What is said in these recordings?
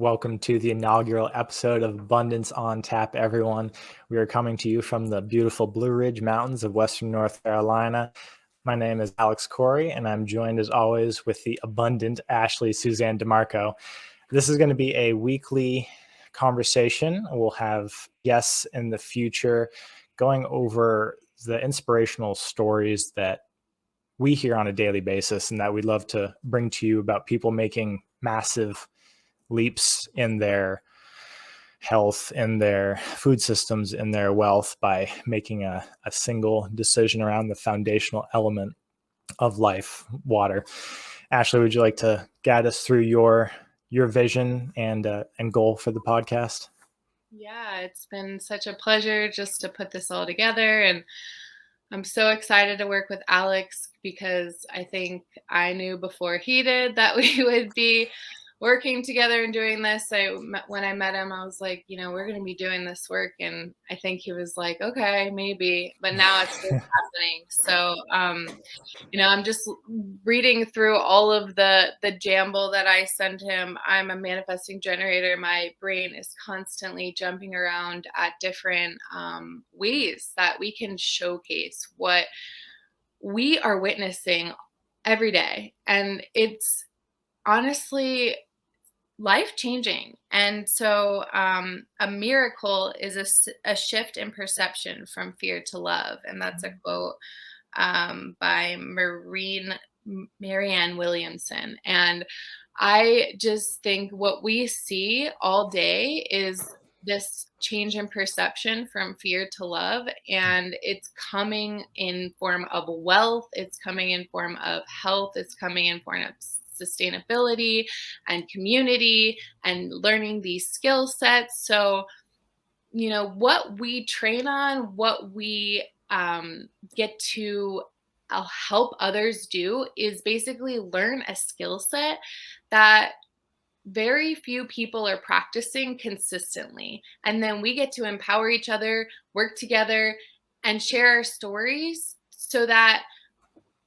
Welcome to the inaugural episode of Abundance on Tap, everyone. We are coming to you from the beautiful Blue Ridge Mountains of Western North Carolina. My name is Alex Corey, and I'm joined as always with the abundant Ashley Suzanne Demarco. This is going to be a weekly conversation. We'll have guests in the future going over the inspirational stories that we hear on a daily basis and that we'd love to bring to you about people making massive leaps in their health, in their food systems, in their wealth by making a single decision around the foundational element of life, water. Ashley, would you like to guide us through your vision and goal for the podcast? Yeah, it's been such a pleasure just to put this all together. And I'm so excited to work with Alex because I think I knew before he did that we would be working together and doing this. When I met him, I was like, we're going to be doing this work. And I think he was like, okay, maybe. But now it's just happening. So, I'm just reading through all of the jamble that I send him. I'm a manifesting generator. My brain is constantly jumping around at different ways that we can showcase what we are witnessing every day. And it's honestly life-changing. And so a miracle is a shift in perception from fear to love. And that's a quote by Marianne Williamson. And I just think what we see all day is this change in perception from fear to love. And it's coming in form of wealth. It's coming in form of health. It's coming in form of sustainability and community and learning these skill sets. So, what we train on, what we get to help others do is basically learn a skill set that very few people are practicing consistently. And then we get to empower each other, work together, and share our stories so that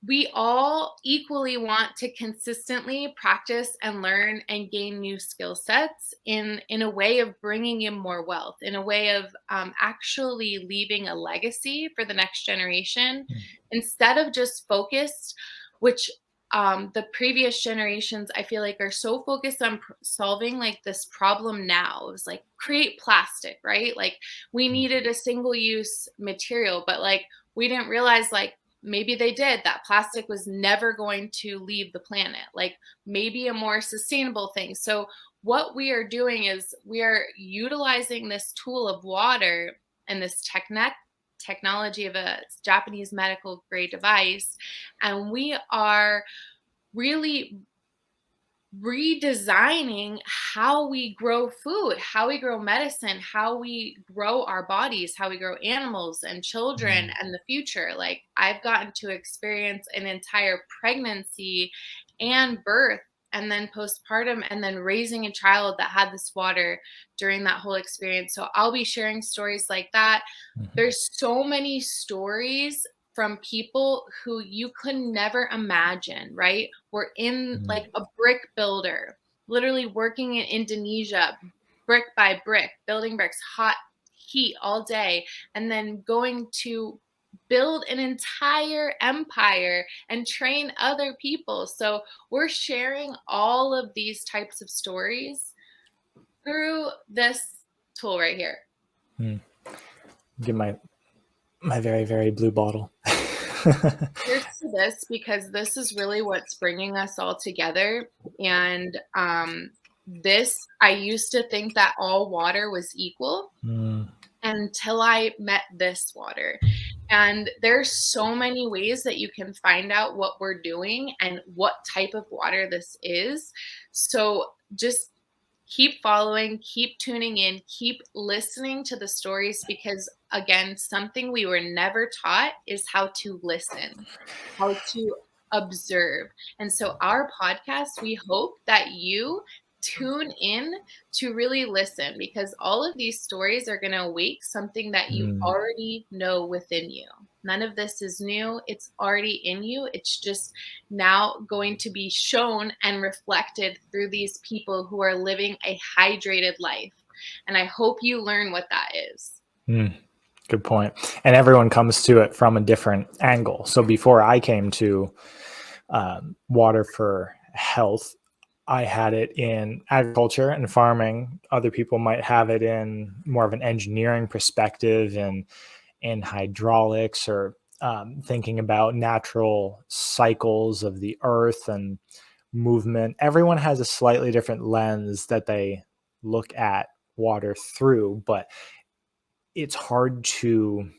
we all equally want to consistently practice and learn and gain new skill sets in a way of bringing in more wealth, in a way of actually leaving a legacy for the next generation, instead of just focused, which the previous generations, I feel like, are so focused on solving like this problem now. It was like, create plastic, right? Like we needed a single use material, but like we didn't realize like, maybe they did, that plastic was never going to leave the planet, like maybe a more sustainable thing. So what we are doing is we are utilizing this tool of water and this technology of a Japanese medical grade device, and we are really redesigning how we grow food, how we grow medicine, how we grow our bodies, how we grow animals and children and the future. Like I've gotten to experience an entire pregnancy and birth and then postpartum and then raising a child that had this water during that whole experience. So I'll be sharing stories like that. There's so many stories from people who you could never imagine, right? We're in like a brick builder, literally working in Indonesia, brick by brick, building bricks, hot heat all day, and then going to build an entire empire and train other people. So we're sharing all of these types of stories through this tool right here. Get my very, very blue bottle. Here's to this, because this is really what's bringing us all together. And I used to think that all water was equal until I met this water. And there's so many ways that you can find out what we're doing and what type of water this is. So just keep following, keep tuning in, keep listening to the stories, because again, something we were never taught is how to listen, how to observe. And so our podcast, we hope that you tune in to really listen, because all of these stories are going to awake something that you already know within you. None of this is new. It's already in you. It's just now going to be shown and reflected through these people who are living a hydrated life. And I hope you learn what that is. Good point. And everyone comes to it from a different angle. So before I came to water for health, I had it in agriculture and farming. Other people might have it in more of an engineering perspective and in hydraulics, or thinking about natural cycles of the earth and movement. Everyone has a slightly different lens that they look at water through, but it's hard to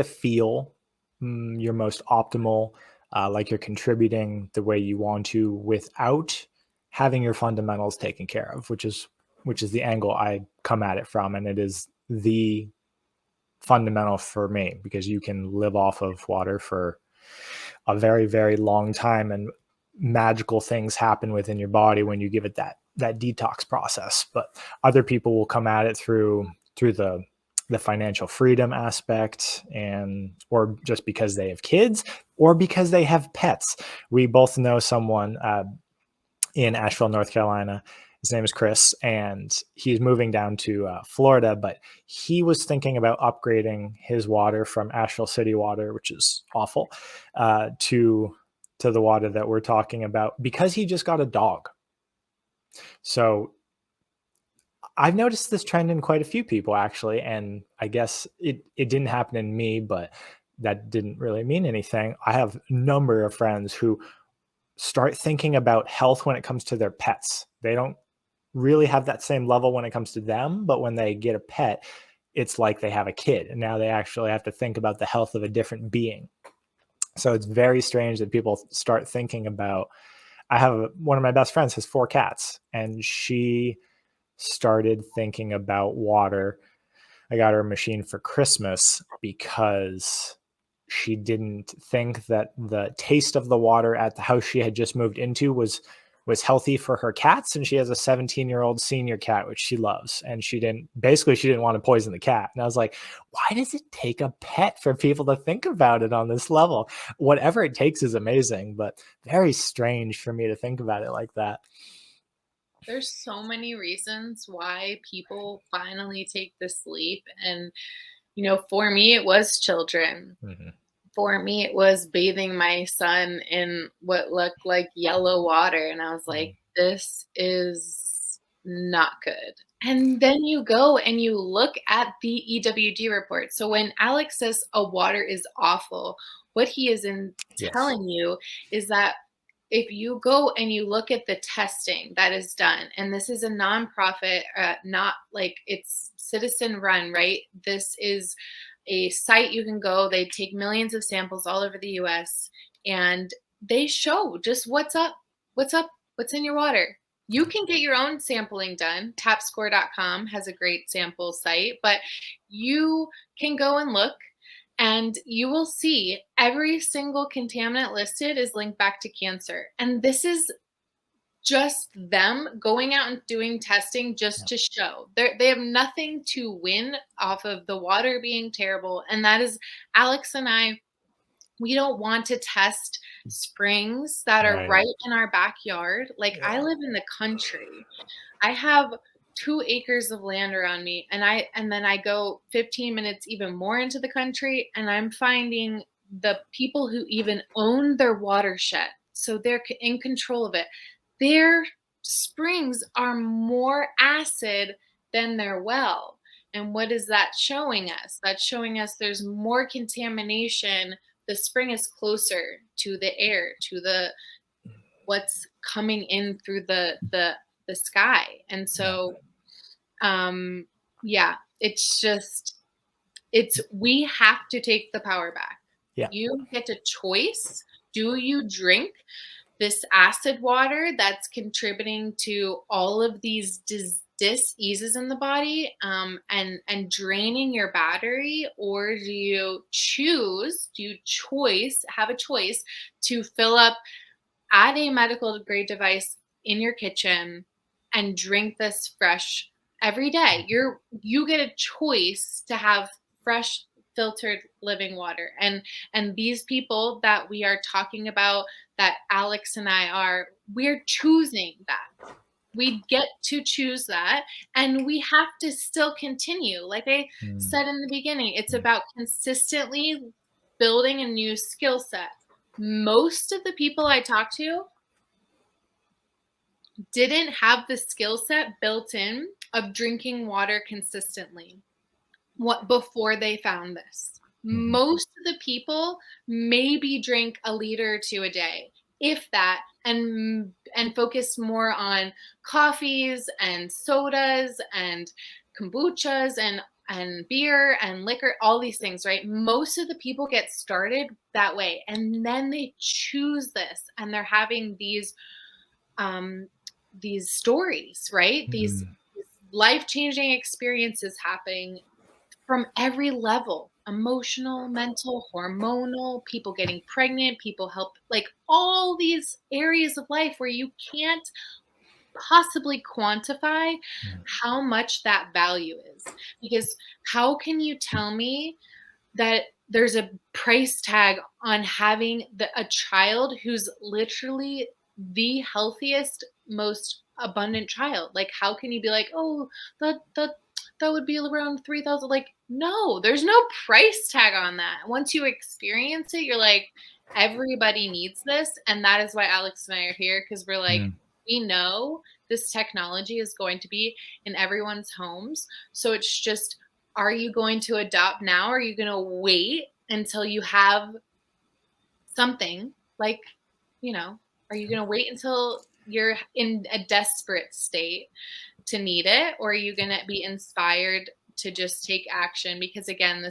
feel your most optimal, like you're contributing the way you want to without having your fundamentals taken care of, which is the angle I come at it from, and it is the fundamental for me, because you can live off of water for a very, very long time, and magical things happen within your body when you give it that detox process. But other people will come at it through the financial freedom aspect, and or just because they have kids or because they have pets. We both know someone in Asheville, North Carolina. His name is Chris, and he's moving down to Florida, but he was thinking about upgrading his water from Asheville City water, which is awful, to the water that we're talking about, because he just got a dog. So I've noticed this trend in quite a few people, actually, and I guess it didn't happen in me, but that didn't really mean anything. I have a number of friends who start thinking about health when it comes to their pets. They don't really have that same level when it comes to them, but when they get a pet, it's like they have a kid, and now they actually have to think about the health of a different being. So it's very strange that people start thinking about. I have one of my best friends has 4 cats, and she started thinking about water. I got her a machine for Christmas because she didn't think that the taste of the water at the house she had just moved into was healthy for her cats. And she has a 17-year-old senior cat, which she loves, and she didn't want to poison the cat. And I was like, why does it take a pet for people to think about it on this level? Whatever it takes is amazing, but very strange for me to think about it like that. There's so many reasons why people finally take this leap. And, for me, it was children. Mhm. For me, it was bathing my son in what looked like yellow water. And I was like, Mm. this is not good. And then you go and you look at the EWG report. So when Alex says a water is awful, what he is in Yes. telling you is that if you go and you look at the testing that is done, and this is a nonprofit, not like it's citizen run, right? This is a site you can go. They take millions of samples all over the US, and they show just what's up, what's in your water. You can get your own sampling done. Tapscore.com has a great sample site, but you can go and look, and you will see every single contaminant listed is linked back to cancer. And this is just them going out and doing testing just Yeah. to show. They have nothing to win off of the water being terrible. And that is Alex and I, we don't want to test springs that are Right. right in our backyard. Like, I Yeah. live in the country. I have 2 acres of land around me, and then I go 15 minutes even more into the country, and I'm finding the people who even own their watershed, so they're in control of it. Their springs are more acid than their well. And what is that showing us? That's showing us there's more contamination. The spring is closer to the air, to the what's coming in through the sky. And Yeah. so um yeah, it's just it's we have to take the power back. Yeah. You get a choice. Do you drink this acid water that's contributing to all of these diseases in the body, and draining your battery, or do you choice have a choice to fill up, add a medical grade device in your kitchen, and drink this fresh every day? You get a choice to have fresh filtered living water. And these people that we are talking about, that Alex and I are, we're choosing that. We get to choose that, and we have to still continue. Like I Mm, said in the beginning, it's mm, about consistently building a new skill set. Most of the people I talk to didn't have the skill set built in of drinking water consistently what before they found this. mhm, Most of the people maybe drink a liter or two a day, if that, and focus more on coffees and sodas and kombuchas and beer and liquor, all these things, right? Most of the people get started that way, and then they choose this, and they're having um these stories, right? These mm, life-changing experiences happening from every level: emotional, mental, hormonal, people getting pregnant, people help, like all these areas of life where you can't possibly quantify mm, how much that value is. Because how can you tell me that there's a price tag on having a child who's literally the healthiest, most abundant child? Like, how can you be like, oh, that would be around 3,000? Like, no, there's no price tag on that. Once you experience it, you're like, everybody needs this, and that is why Alex and I are here, because we're like, mm. we know this technology is going to be in everyone's homes. So it's just, are you going to adopt now? Or are you going to wait until you have something like, you know, are you going to wait until you're in a desperate state to need it? Or are you going to be inspired to just take action? Because again,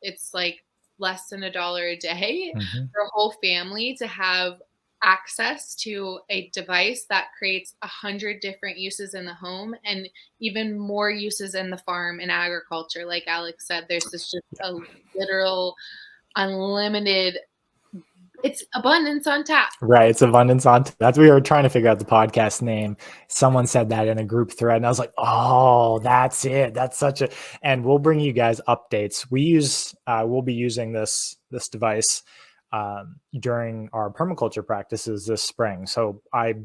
it's like less than $1 a day Mhm. for a whole family to have access to a device that creates 100 different uses in the home, and even more uses in the farm and agriculture. Like Alex said, there's this just a literal unlimited, it's abundance on tap. Right, it's abundance on. That's we were trying to figure out the podcast name. Someone said that in a group thread, and I was like, "Oh, that's it. That's such a." And we'll bring you guys updates. We'll be using this device during our permaculture practices this spring. So I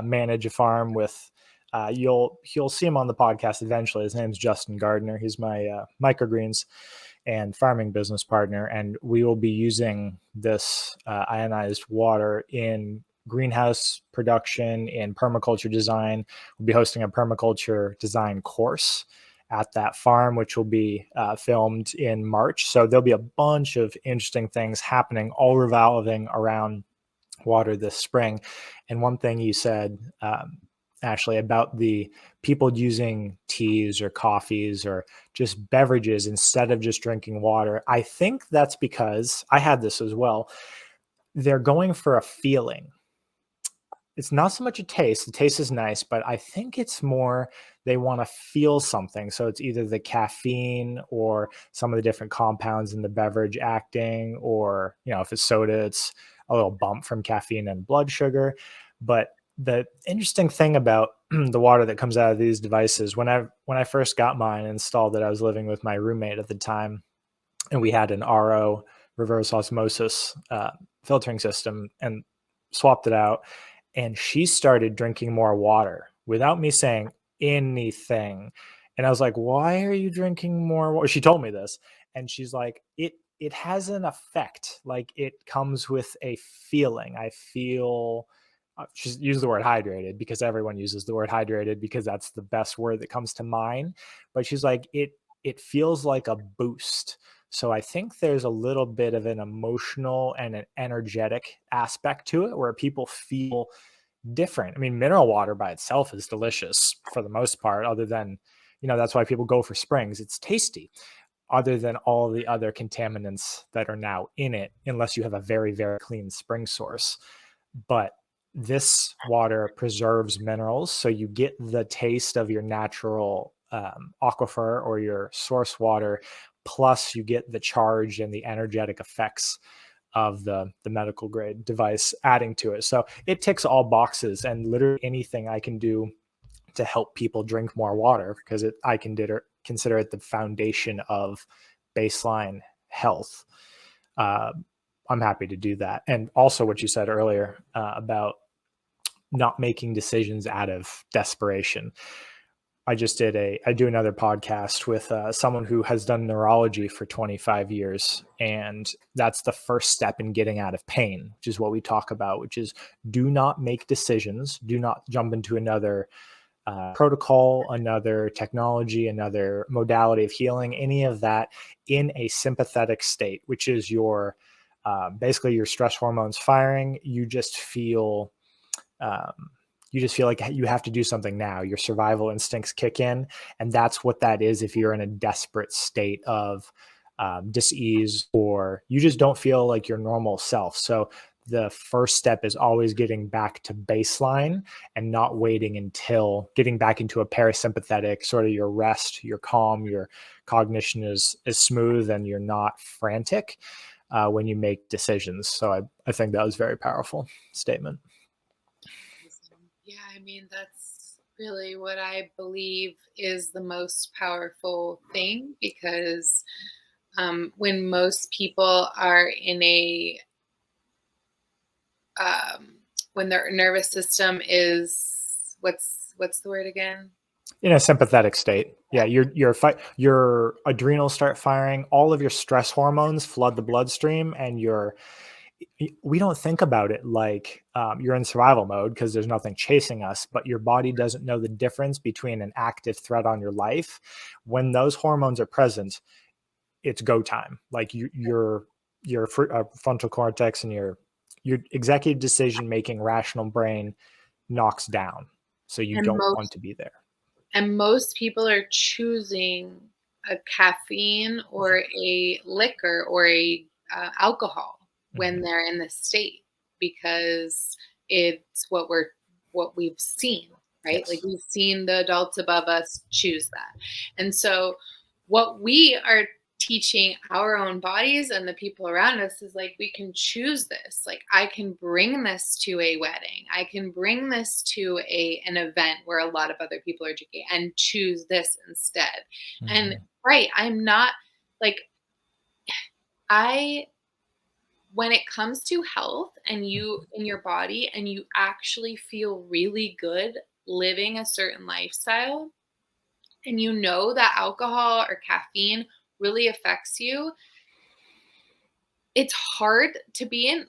manage a farm with. You'll see him on the podcast eventually. His name's Justin Gardner. He's my microgreens and farming business partner, and we will be using this ionized water in greenhouse production, in permaculture design. We'll be hosting a permaculture design course at that farm, which will be filmed in March. So there'll be a bunch of interesting things happening, all revolving around water this spring. And one thing you said, Ashley, about the people using teas or coffees or just beverages instead of just drinking water, I think that's because I had this as well. They're going for a feeling. It's not so much a taste. The taste is nice, but I think it's more they want to feel something. So it's either the caffeine or some of the different compounds in the beverage acting, or, if it's soda, it's a little bump from caffeine and blood sugar. But the interesting thing about the water that comes out of these devices, when I first got mine installed, that I was living with my roommate at the time, and we had an RO, reverse osmosis filtering system, and swapped it out. And she started drinking more water without me saying anything. And I was like, "Why are you drinking more water?" She told me this, and she's like, "It has an effect. Like, it comes with a feeling. I feel." She's used the word hydrated because everyone uses the word hydrated because that's the best word that comes to mind. But she's like, it feels like a boost. So I think there's a little bit of an emotional and an energetic aspect to it where people feel different. I mean, mineral water by itself is delicious for the most part, other than, that's why people go for springs. It's tasty, other than all the other contaminants that are now in it, unless you have a very, very clean spring source. But this water preserves minerals. So you get the taste of your natural aquifer or your source water, plus you get the charge and the energetic effects of the medical grade device adding to it. So it ticks all boxes, and literally anything I can do to help people drink more water, because I consider it the foundation of baseline health, uh, I'm happy to do that. And also what you said earlier about not making decisions out of desperation. I do another podcast with someone who has done neurology for 25 years. And that's the first step in getting out of pain, which is what we talk about, which is do not make decisions. Do not jump into another protocol, another technology, another modality of healing, any of that in a sympathetic state, which is your basically your stress hormones firing. Um, you just feel like you have to do something now. Your survival instincts kick in, and that's what that is. If you're in a desperate state of dis-ease, or you just don't feel like your normal self. So the first step is always getting back to baseline and not waiting until getting back into a parasympathetic sort of your rest, your calm, your cognition is smooth, and you're not frantic when you make decisions. So I think that was a very powerful statement. Yeah, I mean, that's really what I believe is the most powerful thing because when most people are in a, um, when their nervous system is, what's the word again? In a sympathetic state, yeah, your adrenals start firing, all of your stress hormones flood the bloodstream, and we don't think about it like you're in survival mode because there's nothing chasing us, but your body doesn't know the difference between an active threat on your life. When those hormones are present, it's go time. Like your frontal cortex and your executive decision making rational brain knocks down, so you And don't want most to be there. And most people are choosing a caffeine or a liquor or a alcohol when Mhm. they're in this state because it's what we've seen, right? Like Yes. we've seen the adults above us choose that. And so what we are teaching our own bodies and the people around us is like we can choose this. Like I can bring this to a wedding. I can bring this to an event where a lot of other people are drinking and choose this instead. And Mhm. right, I'm not like I when it comes to health and you Mhm. in your body and you actually feel really good living a certain lifestyle and you know that alcohol or caffeine really affects you, it's hard to be in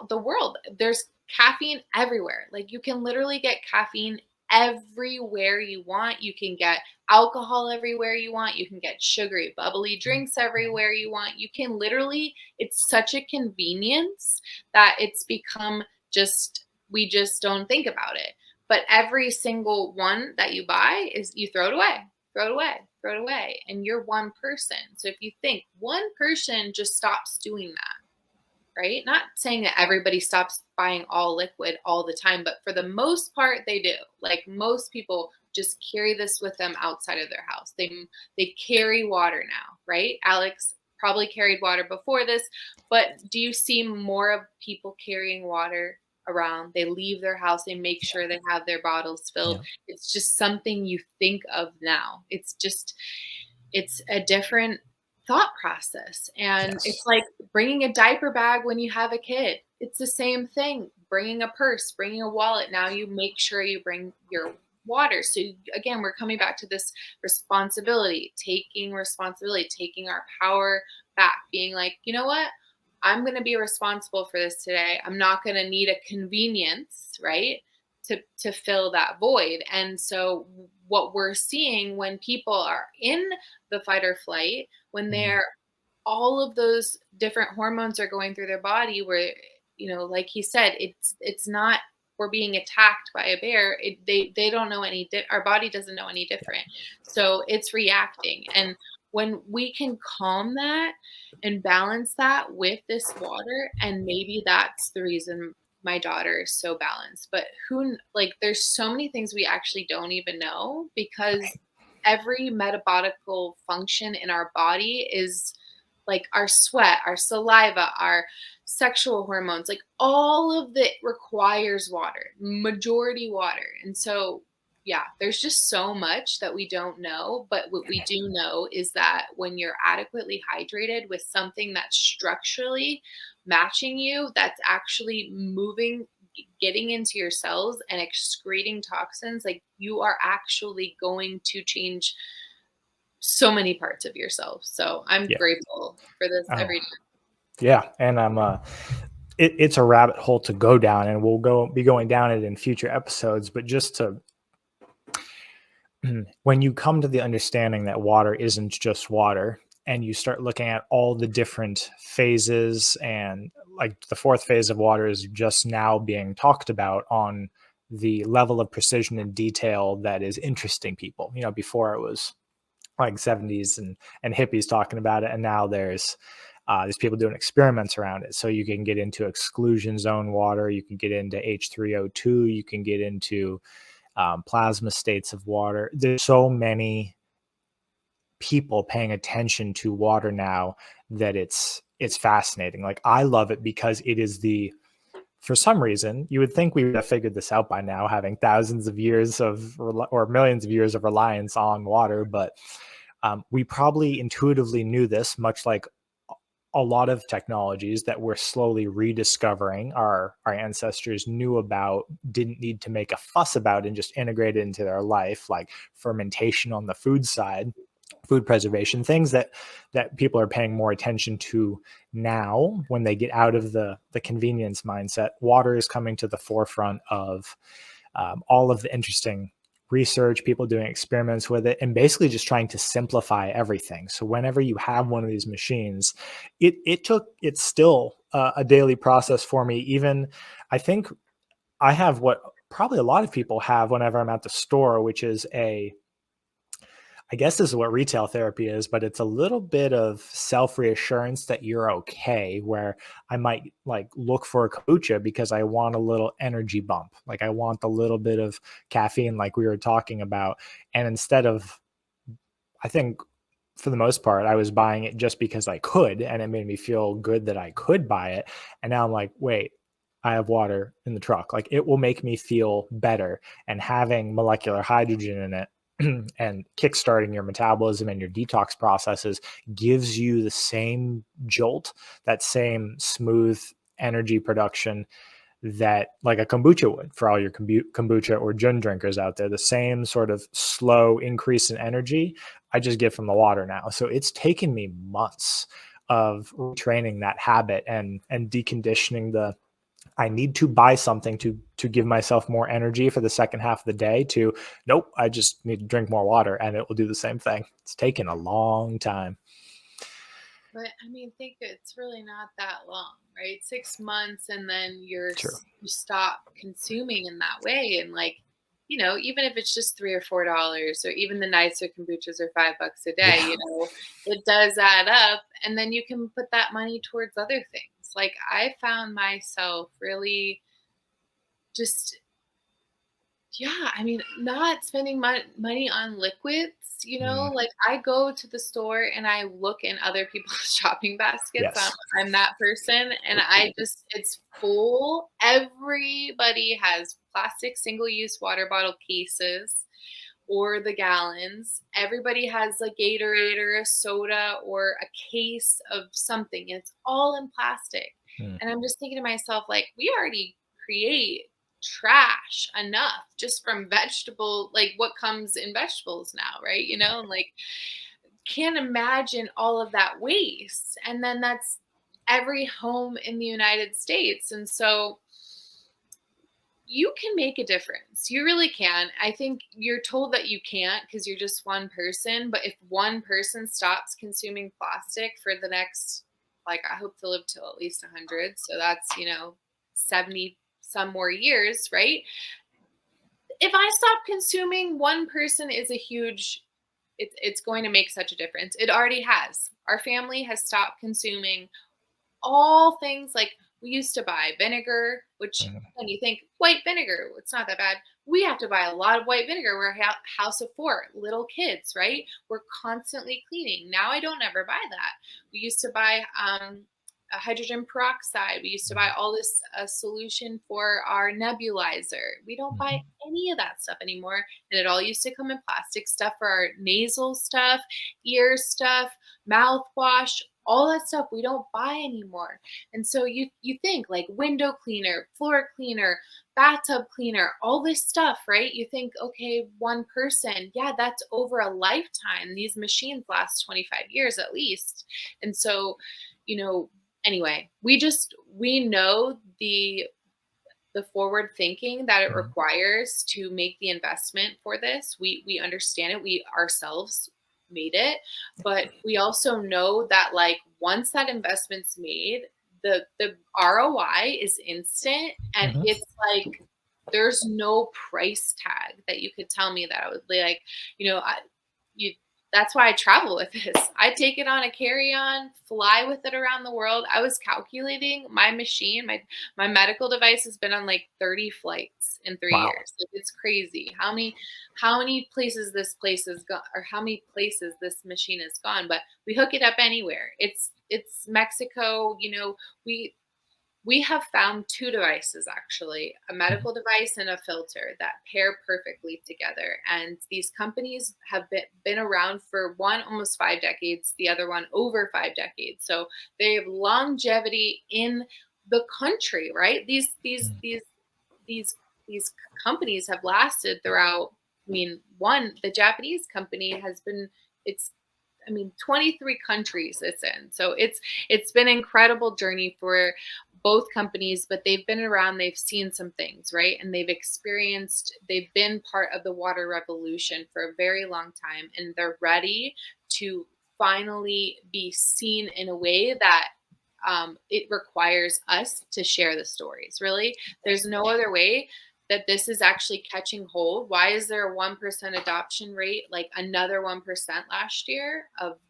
the world. There's caffeine everywhere. Like you can literally get caffeine everywhere you want. You can get alcohol everywhere you want. You can get sugary, bubbly drinks everywhere you want. You can literally, it's such a convenience that it's become just, we just don't think about it. But every single one that you buy is you throw it away, throw it away, throw it away. And you're one person. So if you think one person just stops doing that, right? Not saying that everybody stops buying all liquid all the time, but for the most part, they do. Like most people just carry this with them outside of their house. They carry water now, right? Alex probably carried water before this, but do you see more of people carrying water around? They leave their house, they make Yeah. sure they have their bottles filled. Yeah. It's just something you think of now. It's a different thought process. And Yes. it's like bringing a diaper bag when you have a kid. It's the same thing. Bringing a purse, bringing a wallet. Now you make sure you bring your water. So again, we're coming back to this responsibility, taking our power back, being like, you know what? I'm going to be responsible for this today. I'm not going to need a convenience, right? To fill that void. And so what we're seeing when people are in the fight or flight, when Mhm. they're all of those different hormones are going through their body where, like he said, it's not we're being attacked by a bear. They don't know our body doesn't know any Yeah. different. So it's reacting. And when we can calm that and balance that with this water, and maybe that's the reason my daughter is so balanced. But there's so many things we actually don't even know because Right. every metabolical function in our body is like our sweat, our saliva, our sexual hormones, like all of it requires water, majority water. And so, yeah, there's just so much that we don't know, but what we do know is that when you're adequately hydrated with something that's structurally matching you, that's actually moving, getting into your cells and excreting toxins, like you are actually going to change so many parts of yourself. So I'm Yeah. grateful for this Oh, every day. yeah. And it's a rabbit hole to go down, and be going down it in future episodes. But just to when you come to the understanding that water isn't just water, and you start looking at all the different phases, and like the fourth phase of water is just now being talked about on the level of precision and detail that is interesting people. Before it was like 70s and hippies talking about it, and now there's people doing experiments around it. So you can get into exclusion zone water, you can get into H3O2, you can get into plasma states of water. There's so many people paying attention to water now that it's fascinating. Like, I love it because it is the for some reason, you would think we would have figured this out by now, having thousands of years or millions of years of reliance on water. But we probably intuitively knew this, much like a lot of technologies that we're slowly rediscovering. Our ancestors knew about, didn't need to make a fuss about, and just integrate it into their life, like fermentation on the food side, food preservation, things that people are paying more attention to now when they get out of the convenience mindset. Water is coming to the forefront of all of the interesting research, people doing experiments with it, and basically just trying to simplify everything. So whenever you have one of these machines, it's still a daily process for me. Even I think I have what probably a lot of people have whenever I'm at the store, which is I guess this is what retail therapy is, but it's a little bit of self reassurance that you're okay. Where I might like look for a kombucha because I want a little energy bump. Like, I want a little bit of caffeine, like we were talking about. And instead of, I think for the most part, I was buying it just because I could, and it made me feel good that I could buy it. And now I'm like, wait, I have water in the truck. Like, it will make me feel better. And having molecular hydrogen in it and kickstarting your metabolism and your detox processes gives you the same jolt, that same smooth energy production that like a kombucha would, for all your kombucha or gin drinkers out there. The same sort of slow increase in energy I just get from the water now. So it's taken me months of training that habit and deconditioning the I need to buy something to give myself more energy for the second half of the day, to nope, I just need to drink more water and it will do the same thing. It's taken a long time. But I mean, think it's really not that long, right? 6 months, and then True. you stop consuming in that way, and like, even if it's just $3 or $4, or even the nicer kombuchas are $5 a day, Yeah. it does add up, and then you can put that money towards other things. Like I found myself really just, yeah, I mean, not spending money on liquids, Mm, like I go to the store and I look in other people's shopping baskets. yes. I'm that person, and it's full. Everybody has plastic single use water bottle cases or the gallons. Everybody has a Gatorade or a soda or a case of something, and it's all in plastic. Mm, And I'm just thinking to myself, like, we already create trash enough just from vegetable, like what comes in vegetables now, right? And like, can't imagine all of that waste. And then that's every home in the United States. And so you can make a difference. You really can. I think you're told that you can't because you're just one person. But if one person stops consuming plastic for the next, like, I hope to live till at least 100. So that's, 70 some more years, right? If I stop consuming, one person is a huge, it's going to make such a difference. It already has. Our family has stopped consuming all things like we used to buy vinegar, which mm, when you think white vinegar, it's not that bad. We have to buy a lot of white vinegar. We're a house of four, little kids, right? We're constantly cleaning. Now I don't ever buy that. We used to buy hydrogen peroxide. We used to buy all this solution for our nebulizer. We don't buy Mhm. any of that stuff anymore. And it all used to come in plastic stuff for our nasal stuff, ear stuff, mouthwash, all that stuff we don't buy anymore. And so you think like window cleaner, floor cleaner, bathtub cleaner, all this stuff, right? You think, okay, one person, yeah, that's over a lifetime. These machines last 25 years at least. And so, anyway, we know the forward thinking that it Mhm. requires to make the investment for this. We understand it. We ourselves made it, but we also know that like once that investment's made, the ROI is instant, and Mhm. it's like there's no price tag that you could tell me that I would be like, I you that's why I travel with this. I take it on a carry-on, fly with it around the world. I was calculating my machine, my medical device has been on like 30 flights in 3 Wow. years. Like, it's crazy how many places this place has gone, or how many places this machine has gone. But we hook it up anywhere. It's Mexico. We have found two devices, actually, a Mhm. medical device and a filter that pair perfectly together. And these companies have been around for one almost 5 decades, the other one over 5 decades. So they have longevity in the country, right? These companies have lasted throughout. I mean, the Japanese company has been, it's, I mean, 23 countries it's in. So it's been an incredible journey for both companies, but they've been around, they've seen some things, right? And they've been part of the water revolution for a very long time, and they're ready to finally be seen in a way that it requires us to share the stories. Really, there's no other way that this is actually catching hold. Why is there a 1% adoption rate, like another 1% last year of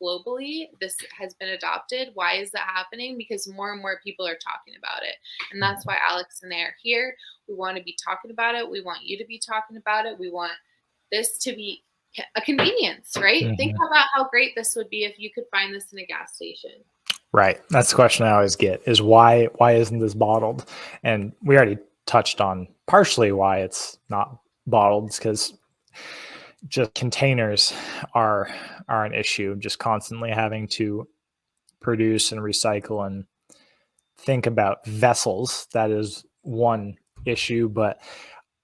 globally this has been adopted? Why is that happening? Because more and more people are talking about it. And that's why Alex and I are here. We want to be talking about it. We want you to be talking about it. We want this to be a convenience, right? Think Mhm. about how great this would be if you could find this in a gas station. Right. That's the question I always get is why isn't this bottled? And we already touched on partially why it's not bottled because just containers are are an issue. Just constantly having to produce and recycle and think about vessels. That is one issue, but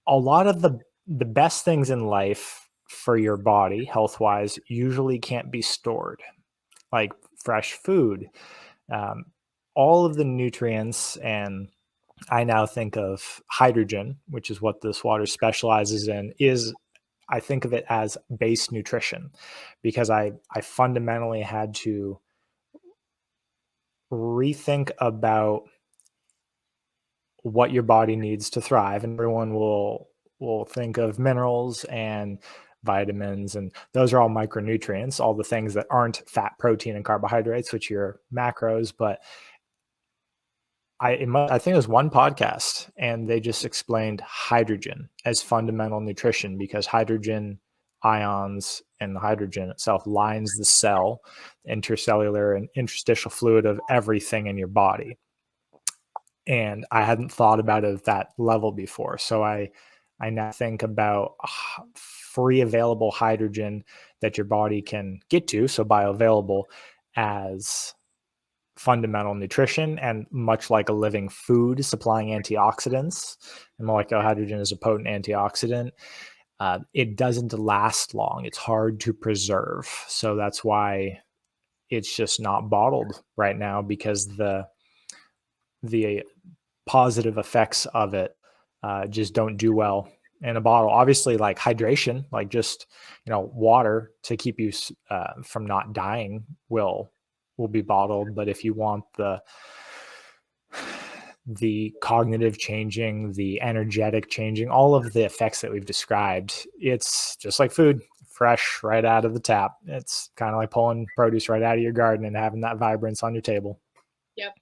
a lot of the best things in life for your body, health wise, usually can't be stored, like fresh food, um, all of the nutrients. And I now think of hydrogen, which is what this water specializes in, is I think of it as base nutrition because I fundamentally had to rethink about what your body needs to thrive. And everyone will think of minerals and vitamins, and those are all micronutrients, all the things that aren't fat, protein, and carbohydrates, which are your macros. But I think it was one podcast, and they just explained hydrogen as fundamental nutrition because hydrogen ions and the hydrogen itself lines the cell, intercellular and interstitial fluid of everything in your body. And I hadn't thought about it at that level before. So I now think about free available hydrogen that your body can get to, so bioavailable, as fundamental nutrition. And much like a living food supplying antioxidants, and molecular hydrogen is a potent antioxidant, it doesn't last long. It's hard to preserve. So that's why it's just not bottled right now because the positive effects of it just don't do well in a bottle. Obviously, like hydration, like just water to keep you from not dying will be bottled. But if you want the cognitive changing, the energetic changing, all of the effects that we've described, it's just like food, fresh right out of the tap. It's kind of like pulling produce right out of your garden and having that vibrance on your table. Yep.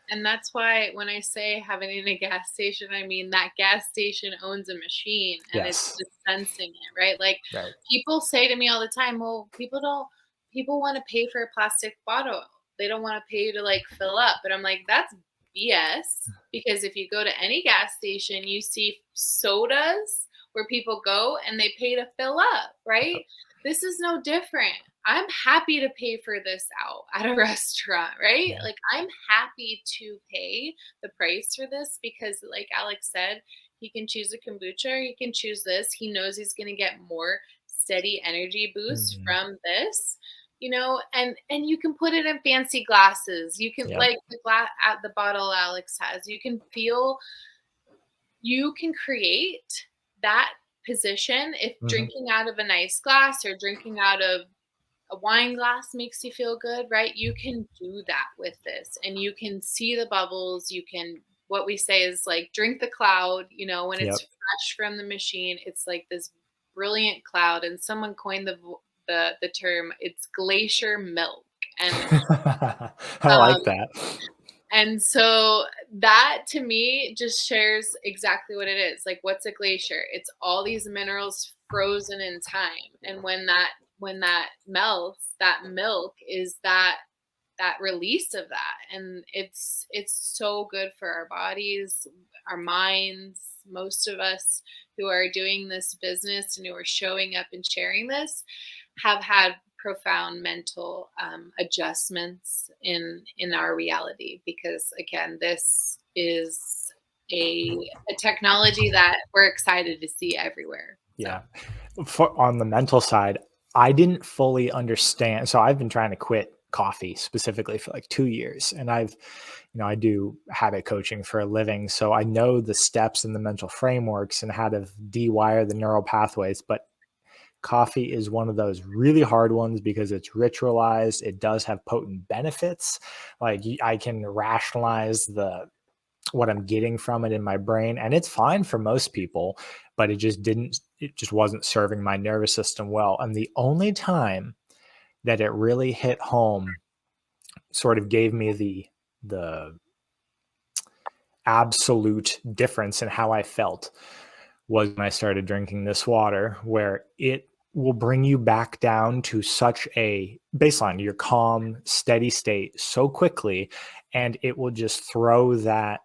And that's why when I say having it in a gas station, I mean that gas station owns a machine and it's Yes. dispensing it, right? Like Right. people say to me all the time, well, people want to pay for a plastic bottle. they don't want to pay you to like fill up. But I'm like, that's BS, because if you go to any gas station, you see sodas where people go and they pay to fill up, right? This is no different. I'm happy to pay for this out at a restaurant, right? Yeah. Like, I'm happy to pay the price for this because, like Alex said, he can choose a kombucha, or he can choose this. He knows he's going to get more steady energy boost Mhm. from this, and you can put it in fancy glasses. You can, Yep. like the glass at the bottle Alex has. You can create that position. If Mhm. drinking out of a nice glass or drinking out of a wine glass makes you feel good, right? You can do that with this, and you can see the bubbles. You can, what we say is like, drink the cloud, when it's Yep. fresh from the machine, it's like this brilliant cloud. And someone coined the term, it's glacier milk. And I um like that. and so that to me just shares exactly what it is. Like, what's a glacier? It's all these minerals frozen in time. And when that melts, that milk is that release of that. And it's so good for our bodies, our minds. Most of us who are doing this business and who are showing up and sharing this have had profound mental adjustments in our reality, because again, this is a technology that we're excited to see everywhere. So Yeah. On the mental side, I didn't fully understand. So I've been trying to quit coffee specifically for like 2 years. And I do habit coaching for a living. So I know the steps and the mental frameworks and how to dewire the neural pathways. But coffee is one of those really hard ones because it's ritualized. It does have potent benefits. Like I can rationalize the what I'm getting from it in my brain. And it's fine for most people, but it just wasn't serving my nervous system well. And the only time that it really hit home, sort of gave me the absolute difference in how I felt, was when I started drinking this water, where it will bring you back down to such a baseline, your calm, steady state so quickly. And it will just throw that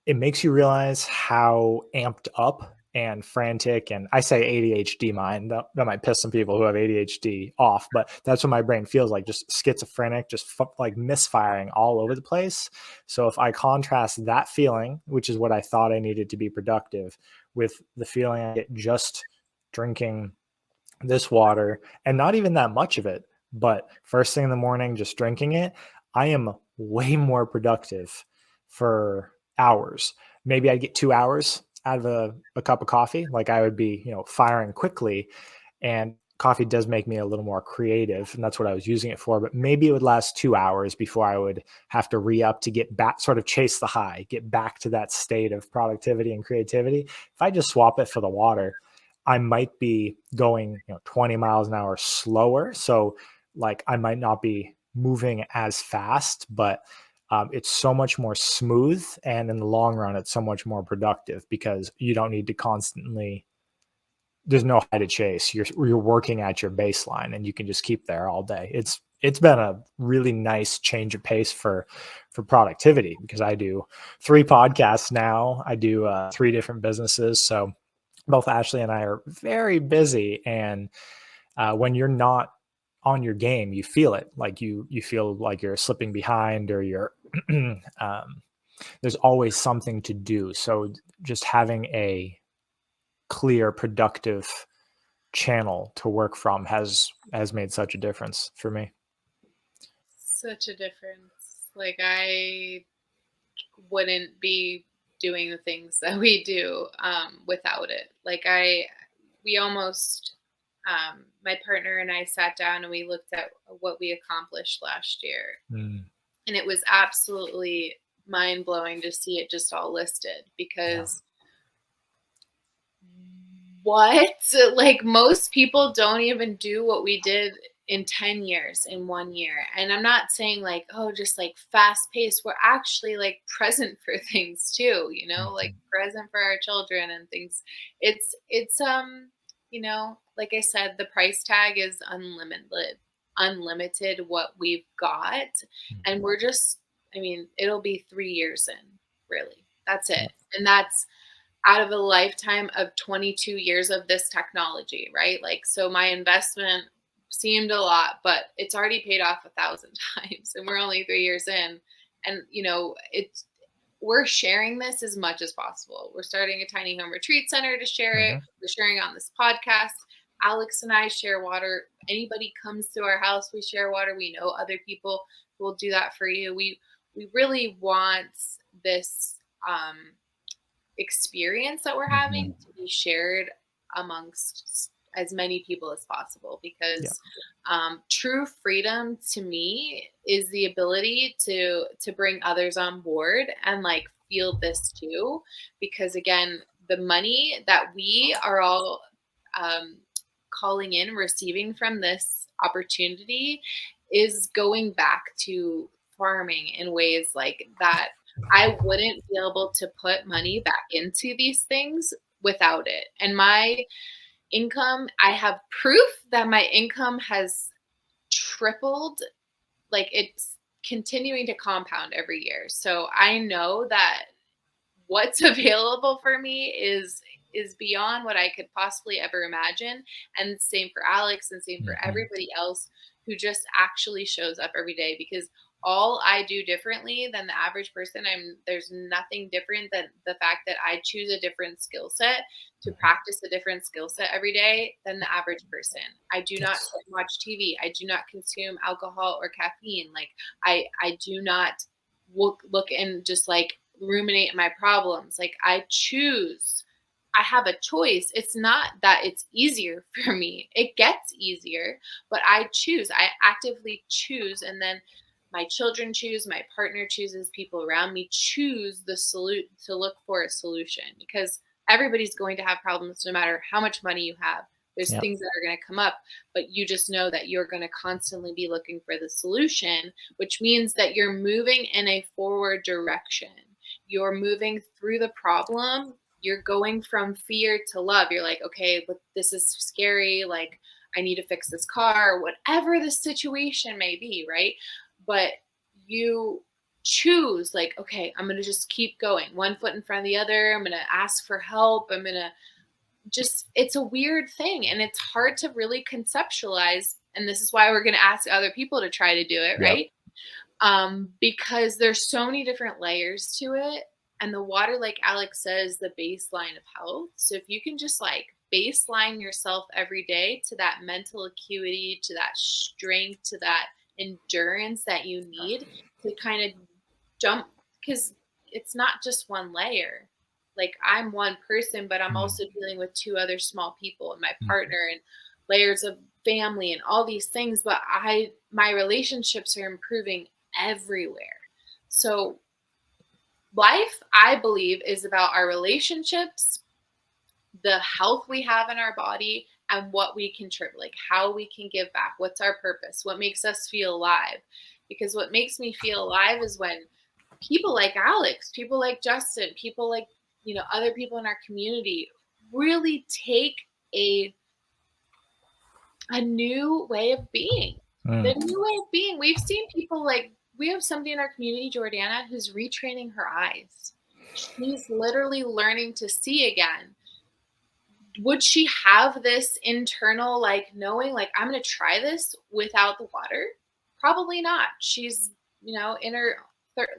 it makes you realize how amped up and frantic, and I say ADHD mind, that might piss some people who have ADHD off, but that's what my brain feels like, just schizophrenic, just like misfiring all over the place. So if I contrast that feeling, which is what I thought I needed to be productive, with the feeling I get just drinking this water, and not even that much of it, but first thing in the morning, just drinking it, I am way more productive for hours. Maybe I get 2 hours out of a cup of coffee. Like I would be, firing quickly. And coffee does make me a little more creative. And that's what I was using it for. But maybe it would last 2 hours before I would have to re up to get back, sort of chase the high, get back to that state of productivity and creativity. If I just swap it for the water, I might be going, 20 miles an hour slower. So like I might not be moving as fast, but it's so much more smooth. And in the long run, it's so much more productive because you don't need to constantly, there's no high to chase. You're working at your baseline and you can just keep there all day. It's been a really nice change of pace for productivity, because I do 3 podcasts now. I do 3 different businesses. So both Ashley and I are very busy, and when you're not on your game, you feel it. Like you feel like you're slipping behind, or you're there's always something to do. So just having a clear, productive channel to work from has made such a difference for me. such a difference. Like, I wouldn't be doing the things that we do without it. Like, we almost, my partner and I sat down and we looked at what we accomplished last year, Mm, and it was absolutely mind blowing to see it just all listed. yeah. Because what? Like, most people don't even do what we did in 10 years in 1 year. And I'm not saying like, oh, just like fast paced. We're actually like present for things too, like Mhm. present for our children and things. It's like I said, the price tag is unlimited, unlimited what we've got. And we're just, I mean, it'll be 3 years in, really. That's it. And that's out of a lifetime of 22 years of this technology, right? Like, so my investment seemed a lot, but it's already paid off 1,000 times, and we're only 3 years in. And, we're sharing this as much as possible. We're starting a tiny home retreat center to share it. We're sharing on this podcast. Alex and I share water. Anybody comes to our house, we share water. We know other people will do that for you. We really want this experience that we're having to be shared amongst as many people as possible, because true freedom to me is the ability to bring others on board and like feel this too, because again, the money that we are all calling in, receiving from this opportunity is going back to farming in ways like that. I wouldn't be able to put money back into these things without it. And my income, I have proof that my income has tripled. Like, it's continuing to compound every year. So I know that what's available for me is beyond what I could possibly ever imagine. And same for Alex, and same for everybody else who just actually shows up every day, because all I do differently than the average person, there's nothing different than the fact that I choose a different skill set to practice a different skill set every day than the average person. I do not watch TV. I do not consume alcohol or caffeine. Like, I do not look and just like ruminate my problems. Like, I have a choice. It's not that it's easier for me. It gets easier, but I actively choose. And then my children choose, my partner chooses, people around me choose to look for a solution, because everybody's going to have problems no matter how much money you have. There's things that are going to come up, but you just know that you're going to constantly be looking for the solution, which means that you're moving in a forward direction. You're moving through the problem. You're going from fear to love. You're like, okay, but this is scary. Like, I need to fix this car, whatever the situation may be, right? But you choose, like, okay, I'm going to just keep going, one foot in front of the other. I'm going to ask for help. I'm going to it's a weird thing, and it's hard to really conceptualize. And this is why we're going to ask other people to try to do it, right? Because there's so many different layers to it. And the water, like Alex says, the baseline of health. So if you can just like baseline yourself every day to that mental acuity, to that strength, to that endurance that you need to kind of jump, because it's not just one layer. Like, I'm one person, but I'm also dealing with two other small people and my partner and layers of family and all these things. But my relationships are improving everywhere. So life, I believe, is about our relationships, the health we have in our body, and what we contribute, like how we can give back. What's our purpose? What makes us feel alive? Because what makes me feel alive is when people like Alex, people like Justin, people like, other people in our community really take a new way of being. The new way of being. We've seen people like, we have somebody in our community, Jordana, who's retraining her eyes. She's literally learning to see again. Would she have this internal, like, knowing, like, I'm going to try this without the water? Probably not. She's, in her